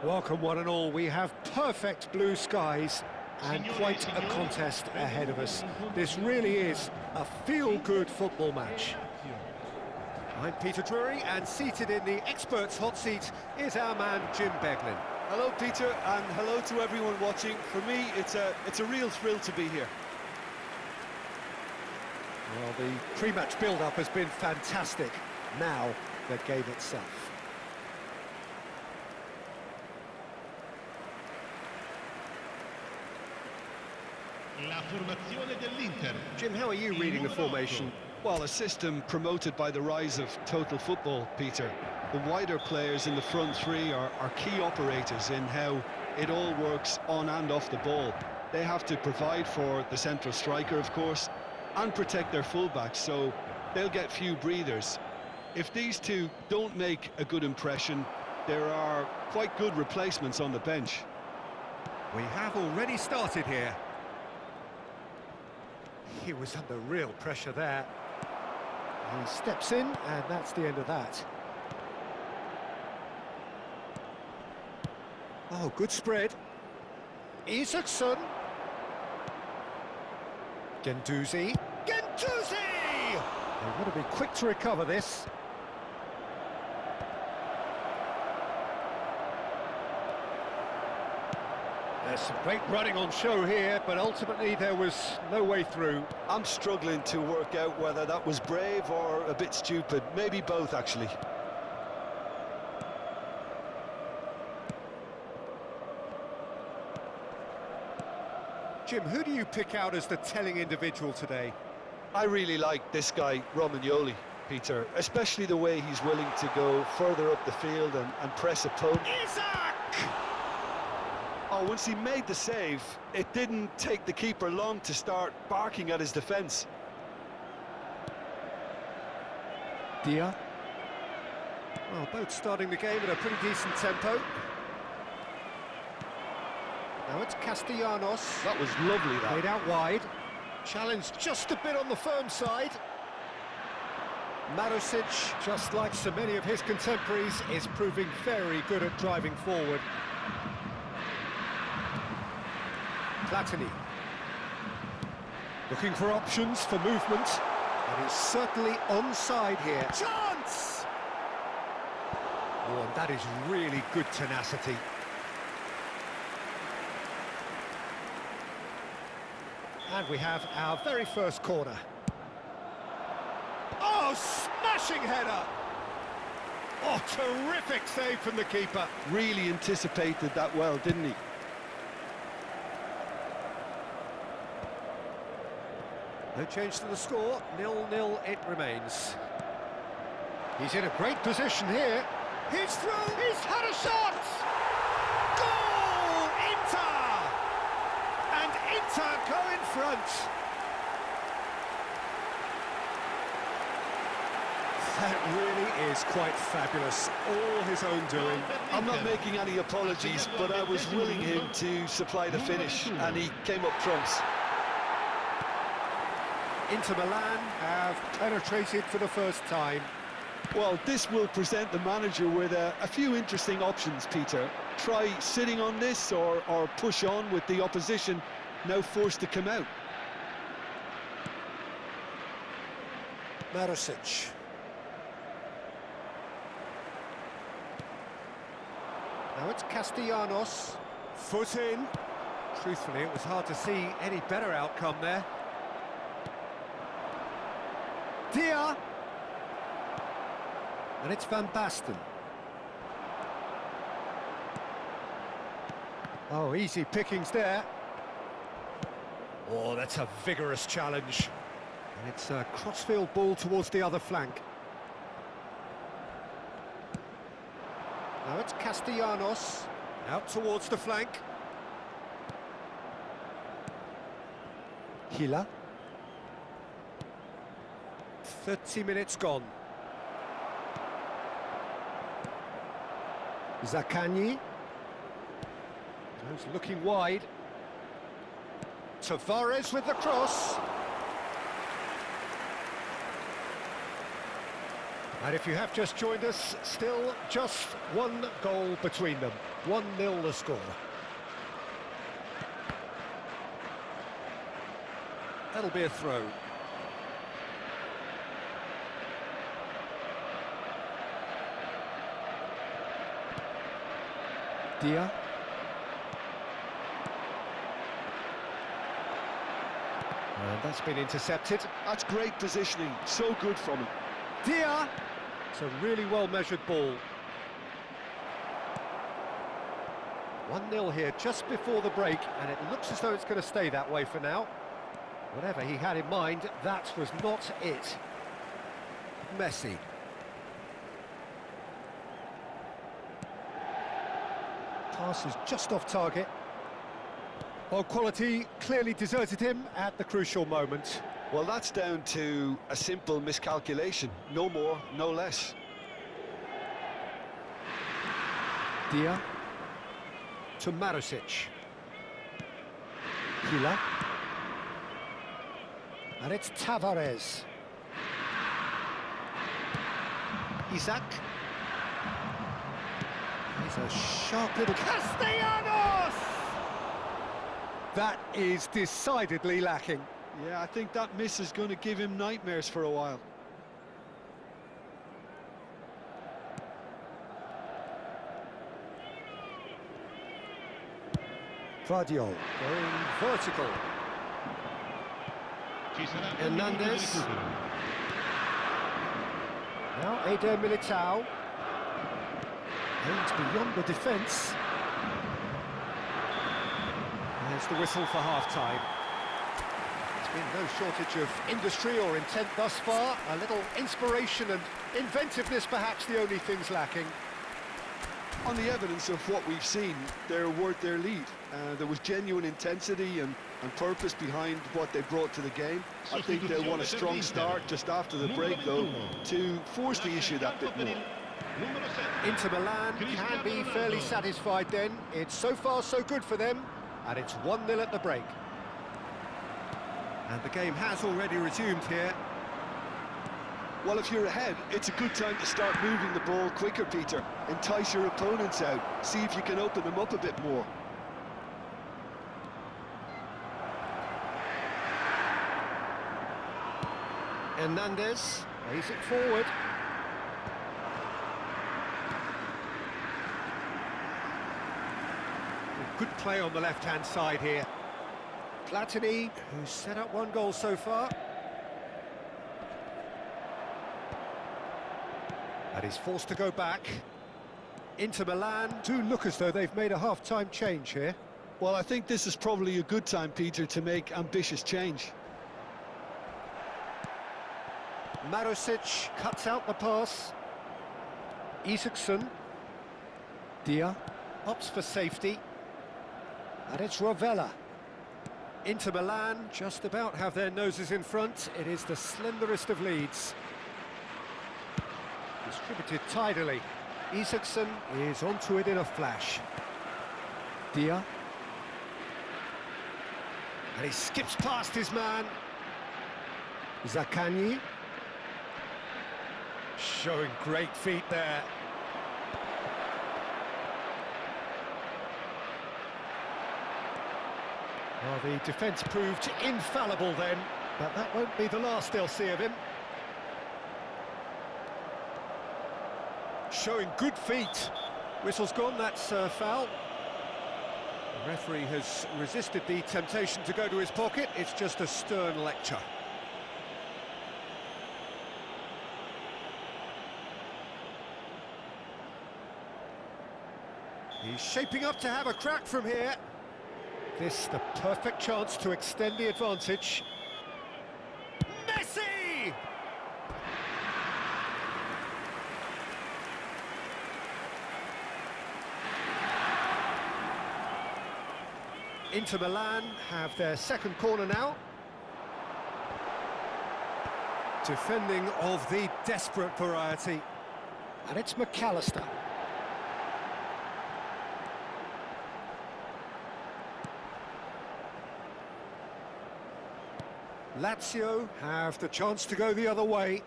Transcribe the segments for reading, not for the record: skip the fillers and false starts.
Welcome one and all. We have perfect blue skies and quite a contest ahead of us. This really is a feel-good football match. I'm Peter Drury, and seated in the experts' hot seat is our man Jim Beglin. Hello Peter, and hello to everyone watching. For me, it's a real thrill to be here. Well, the pre-match build-up has been fantastic. Now, the game itself. La formazione dell'Inter. Jim, how are you reading the formation? Well, a system promoted by the rise of total football, Peter. The wider players in the front three are key operators in how it all works on and off the ball. They have to provide for the central striker, of course, and protect their fullbacks, so they'll get few breathers. If these two don't make a good impression, there are quite good replacements on the bench. We have already started here. He was under real pressure there. He steps in, and that's the end of that. Oh, good spread. Isaacson. Guendouzi. Guendouzi! They want to be quick to recover this. There's some great running on show here, but ultimately there was no way through. I'm struggling to work out whether that was brave or a bit stupid. Maybe both, actually. Jim, who do you pick out as the telling individual today? I really like this guy, Romagnoli, Peter, especially the way he's willing to go further up the field and press opponents. Isaac! Oh, once he made the save, it didn't take the keeper long to start barking at his defence. Dia. Well, both starting the game at a pretty decent tempo. Now it's Castellanos. That was lovely, that. Played out wide. Challenged just a bit on the firm side. Marusic, just like so many of his contemporaries, is proving very good at driving forward. Platini. Looking for options for movement. And he's certainly onside here. Chance! Oh, and that is really good tenacity. And we have our very first corner. Oh, smashing header! Oh, terrific save from the keeper. Really anticipated that well, didn't he? No change to the score, 0-0 it remains. He's in a great position here. He's through, he's had a shot! Goal! Inter! And Inter go in front. That really is quite fabulous, all his own doing. I'm not making any apologies, but I was willing him to supply the finish, and he came up trumps. Inter Milan have penetrated for the first time. Well, this will present the manager with a few interesting options, Peter. Try sitting on this or push on with the opposition now forced to come out. Marusic. Now it's Castellanos. Foot in. Truthfully, it was hard to see any better outcome there. Dia. And it's Van Basten. Oh, easy pickings there. Oh, that's a vigorous challenge. And it's a crossfield ball towards the other flank. Now it's Castellanos. Out towards the flank. Hila. 30 minutes gone. Zaccagni. Goes looking wide. Tavares with the cross. And if you have just joined us, still just one goal between them. 1-0 the score. That'll be a throw. Dia. And that's been intercepted. That's great positioning, so good from him. Dia! It's a really well-measured ball. 1-0 here just before the break, and it looks as though it's going to stay that way for now. Whatever he had in mind, that was not it. Messi. Pass is just off target. Well, quality clearly deserted him at the crucial moment. Well, that's down to a simple miscalculation. No more, no less. Dia. To Marusic. Hila. And it's Tavares. Isaac. He's a sharp little... Castellanos! That is decidedly lacking. Yeah, I think that miss is going to give him nightmares for a while. Vardiol going vertical. Hernandez. Now Eder Militao. Aims beyond the defence. There's the whistle for half-time. There's been no shortage of industry or intent thus far. A little inspiration and inventiveness, perhaps the only things lacking. On the evidence of what we've seen, they're worth their lead. There was genuine intensity and purpose behind what they brought to the game. I think they'll want a strong start just after the break, though, to force the issue that bit more. Inter Milan can be fairly satisfied then. It's so far so good for them, and it's 1-0 at the break. And the game has already resumed here. Well, if you're ahead, it's a good time to start moving the ball quicker, Peter. Entice your opponents out. See if you can open them up a bit more. Hernandez plays it forward. Good play on the left-hand side here. Platini, who's set up one goal so far. And he's forced to go back. Inter Milan do look as though they've made a half-time change here. Well, I think this is probably a good time, Peter, to make ambitious change. Marusic cuts out the pass. Isaacson. Dia opts for safety. And it's Rovella. Inter Milan just about have their noses in front. It is the slenderest of leads. Distributed tidily. Isaacson is onto it in a flash. Dia. And he skips past his man. Zaccagni. Showing great feet there. Well, the defence proved infallible then, but that won't be the last they'll see of him. Showing good feet. Whistle's gone, that's foul. The referee has resisted the temptation to go to his pocket. It's just a stern lecture. He's shaping up to have a crack from here. This the perfect chance to extend the advantage. Messi! Inter Milan have their second corner now. Defending of the desperate variety. And it's McAllister. Lazio have the chance to go the other way.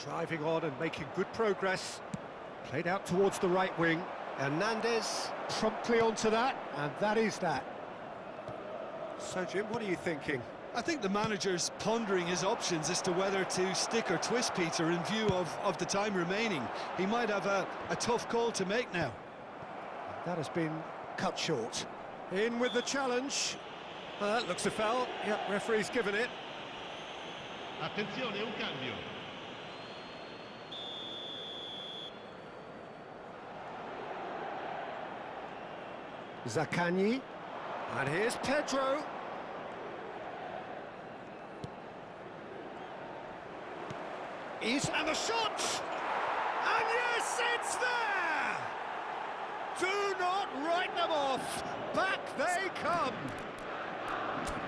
Driving on and making good progress. Played out towards the right wing. Hernandez promptly onto that, and that is that. So, Jim, what are you thinking? I think the manager's pondering his options as to whether to stick or twist, Peter, in view of the time remaining. He might have a tough call to make now. That has been cut short. In with the challenge. That looks a foul. Yep, referee's given it. Attenzione, un cambio. Zaccagni. And here's Pedro. And the shot! And yes, it's there! Do not write them off. Back they come.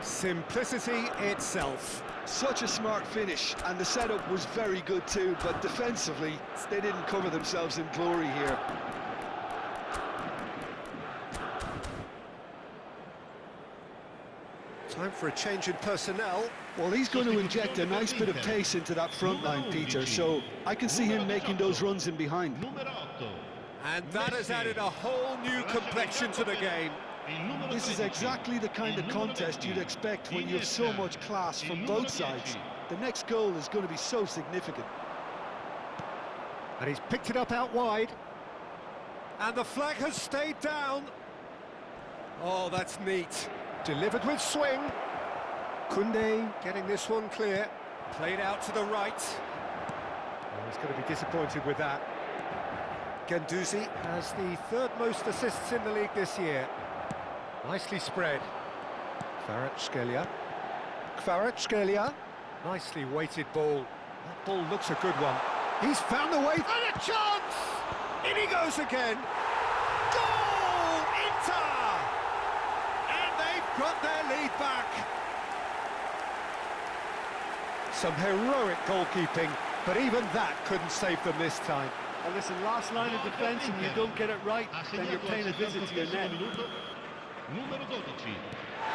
Simplicity itself. Such a smart finish, and the setup was very good too, but defensively, they didn't cover themselves in glory here. Time for a change in personnel. Well, he's going to inject a nice bit of pace into that front line, Peter, so I can see him making those runs in behind. And that has added a whole new complexion to the game. This is exactly the kind of contest you'd expect when you have so much class from both sides. The next goal is going to be so significant. And he's picked it up out wide. And the flag has stayed down. Oh, that's neat. Delivered with swing. Koundé getting this one clear. Played out to the right. Oh, he's going to be disappointed with that. Guendouzi has the third most assists in the league this year. Nicely spread. Kvaratskhelia. Nicely weighted ball. That ball looks a good one. He's found the way. And a chance! In he goes again. Goal! Inter! And they've got their lead back. Some heroic goalkeeping, but even that couldn't save them this time. And listen, last line of defence, and you don't get it right, then you're paying a visit to your net.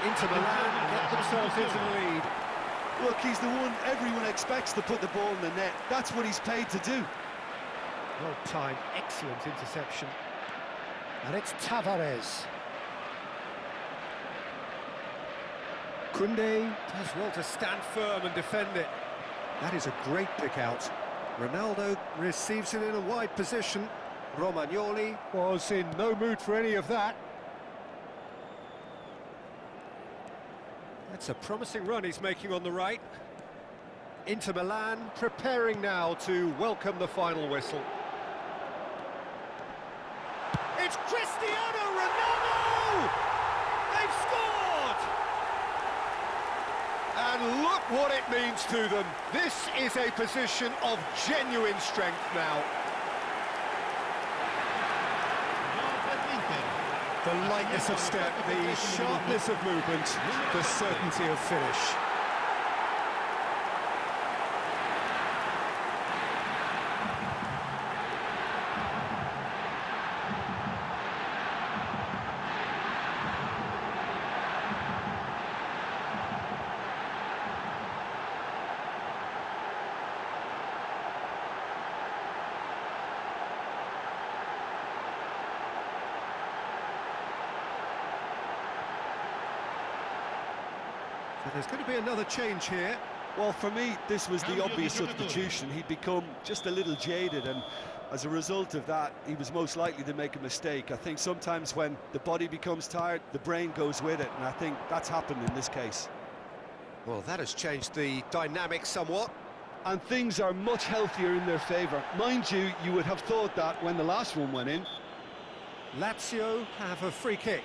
Inter Milan get themselves into the lead. Look, he's the one everyone expects to put the ball in the net. That's what he's paid to do. Well timed, excellent interception. And it's Tavares. Koundé does well to stand firm and defend it. That is a great pick out. Ronaldo receives it in a wide position. Romagnoli was in no mood for any of that. That's a promising run he's making on the right. Inter Milan preparing now to welcome the final whistle. It's Cristiano Ronaldo! They've scored! And look what it means to them. This is a position of genuine strength now. The lightness of step, the sharpness of movement, the certainty of finish. So there's going to be another change here. Well, for me, this was the obvious substitution. He'd become just a little jaded, and as a result of that, he was most likely to make a mistake. I think sometimes when the body becomes tired, the brain goes with it, and I think that's happened in this case. Well, that has changed the dynamic somewhat. And things are much healthier in their favour. Mind you, you would have thought that when the last one went in. Lazio have a free kick.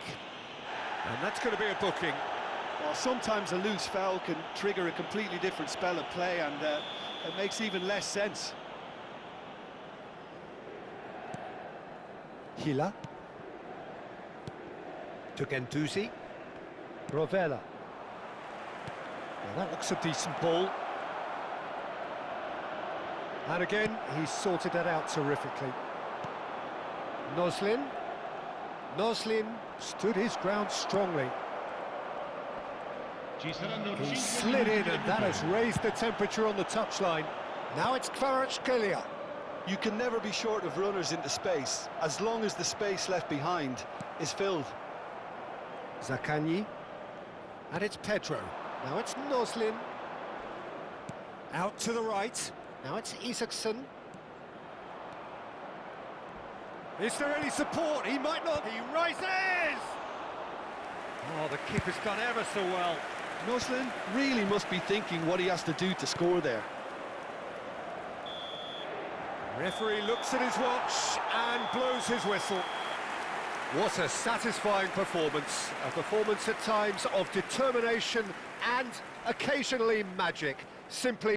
And that's going to be a booking. Well, sometimes a loose foul can trigger a completely different spell of play, and it makes even less sense. Hila. To Guendouzi. Rovella. Well, that looks a decent ball. And again, he's sorted that out terrifically. Noslin. Noslin stood his ground strongly. He slid in, and that has raised the temperature on the touchline. Now it's Kvaratskhelia. You can never be short of runners into space, as long as the space left behind is filled. Zaccagni. And it's Pedro. Now it's Noslin. Out to the right. Now it's Isaacson. Is there any support? He might not. He rises! Oh, the keeper's done ever so well. Noslin really must be thinking what he has to do to score there. Referee looks at his watch and blows his whistle. What a satisfying performance. A performance at times of determination and occasionally magic. Simply